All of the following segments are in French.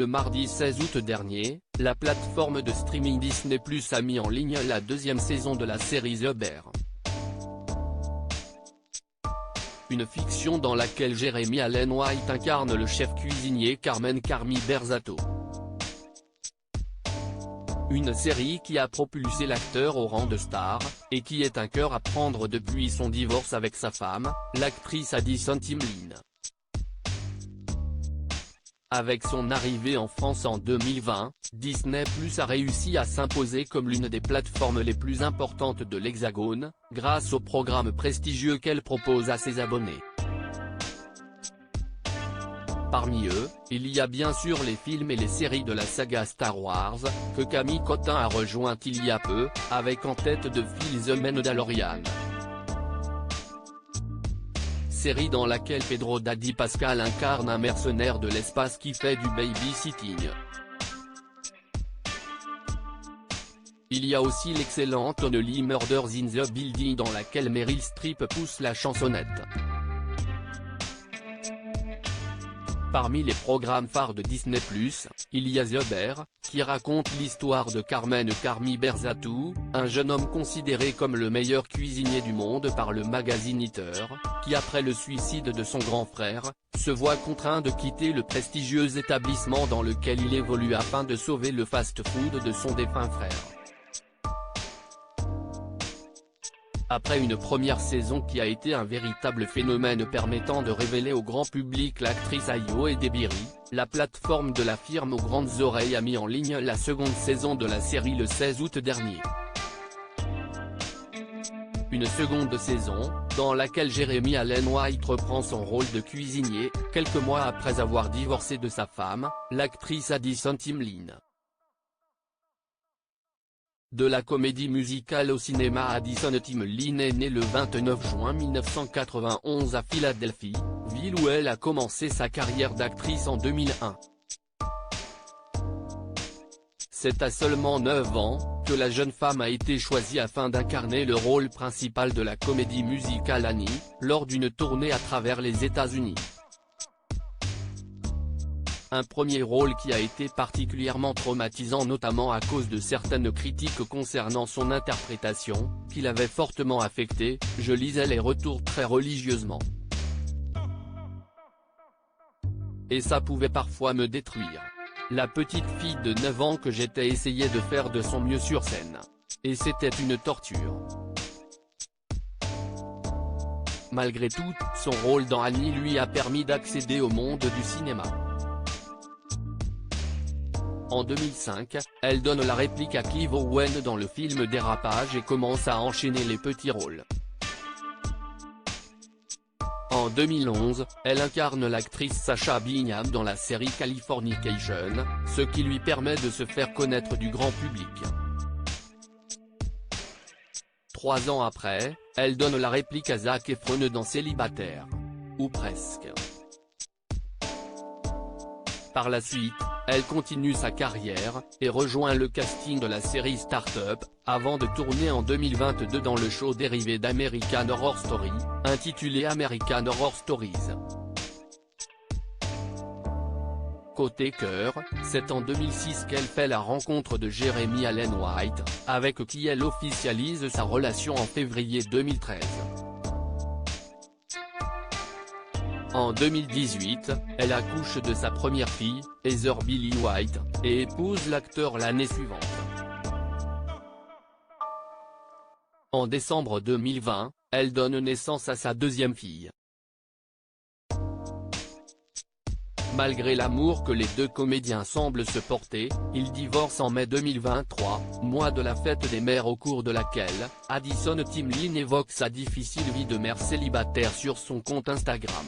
Le mardi 16 août dernier, la plateforme de streaming Disney+ a mis en ligne la deuxième saison de la série The Bear. Une fiction dans laquelle Jeremy Allen White incarne le chef cuisinier Carmen Carmy Berzato. Une série qui a propulsé l'acteur au rang de star, et qui est un cœur à prendre depuis son divorce avec sa femme, l'actrice Addison Timlin. Avec son arrivée en France en 2020, Disney+ a réussi à s'imposer comme l'une des plateformes les plus importantes de l'Hexagone, grâce aux programmes prestigieux qu'elle propose à ses abonnés. Parmi eux, il y a bien sûr les films et les séries de la saga Star Wars, que Camille Cotin a rejoint il y a peu, avec en tête de file The Mandalorian. Série dans laquelle Pedro Daddy Pascal incarne un mercenaire de l'espace qui fait du babysitting. Il y a aussi l'excellente Only Murders in the Building dans laquelle Meryl Streep pousse la chansonnette. Parmi les programmes phares de Disney+, il y a The Bear, qui raconte l'histoire de Carmen Carmy Berzato, un jeune homme considéré comme le meilleur cuisinier du monde par le magazine Eater, qui après le suicide de son grand frère, se voit contraint de quitter le prestigieux établissement dans lequel il évolue afin de sauver le fast-food de son défunt frère. Après une première saison qui a été un véritable phénomène permettant de révéler au grand public l'actrice Ayo Edebiri, la plateforme de la firme aux grandes oreilles a mis en ligne la seconde saison de la série le 16 août dernier. Une seconde saison, dans laquelle Jeremy Allen White reprend son rôle de cuisinier, quelques mois après avoir divorcé de sa femme, l'actrice Addison Timlin. De la comédie musicale au cinéma, Addison Timlin est née le 29 juin 1991 à Philadelphie, ville où elle a commencé sa carrière d'actrice en 2001. C'est à seulement 9 ans, que la jeune femme a été choisie afin d'incarner le rôle principal de la comédie musicale Annie, lors d'une tournée à travers les États-Unis. Un premier rôle qui a été particulièrement traumatisant notamment à cause de certaines critiques concernant son interprétation, qui l'avaient fortement affecté, je lisais les retours très religieusement. Et ça pouvait parfois me détruire. La petite fille de 9 ans que j'étais essayait de faire de son mieux sur scène. Et c'était une torture. Malgré tout, son rôle dans Annie lui a permis d'accéder au monde du cinéma. En 2005, elle donne la réplique à Clive Owen dans le film Dérapage et commence à enchaîner les petits rôles. En 2011, elle incarne l'actrice Sasha Bingham dans la série Californication, ce qui lui permet de se faire connaître du grand public. 3 ans après, elle donne la réplique à Zac Efron dans Célibataire. Ou presque. Par la suite, elle continue sa carrière, et rejoint le casting de la série Start-up, avant de tourner en 2022 dans le show dérivé d'American Horror Story, intitulé American Horror Stories. Côté cœur, c'est en 2006 qu'elle fait la rencontre de Jeremy Allen White, avec qui elle officialise sa relation en février 2013. En 2018, elle accouche de sa première fille, Heather Billy White, et épouse l'acteur l'année suivante. En décembre 2020, elle donne naissance à sa deuxième fille. Malgré l'amour que les deux comédiens semblent se porter, ils divorcent en mai 2023, mois de la fête des mères au cours de laquelle, Addison Timlin évoque sa difficile vie de mère célibataire sur son compte Instagram.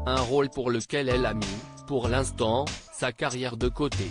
Un rôle pour lequel elle a mis, pour l'instant, sa carrière de côté.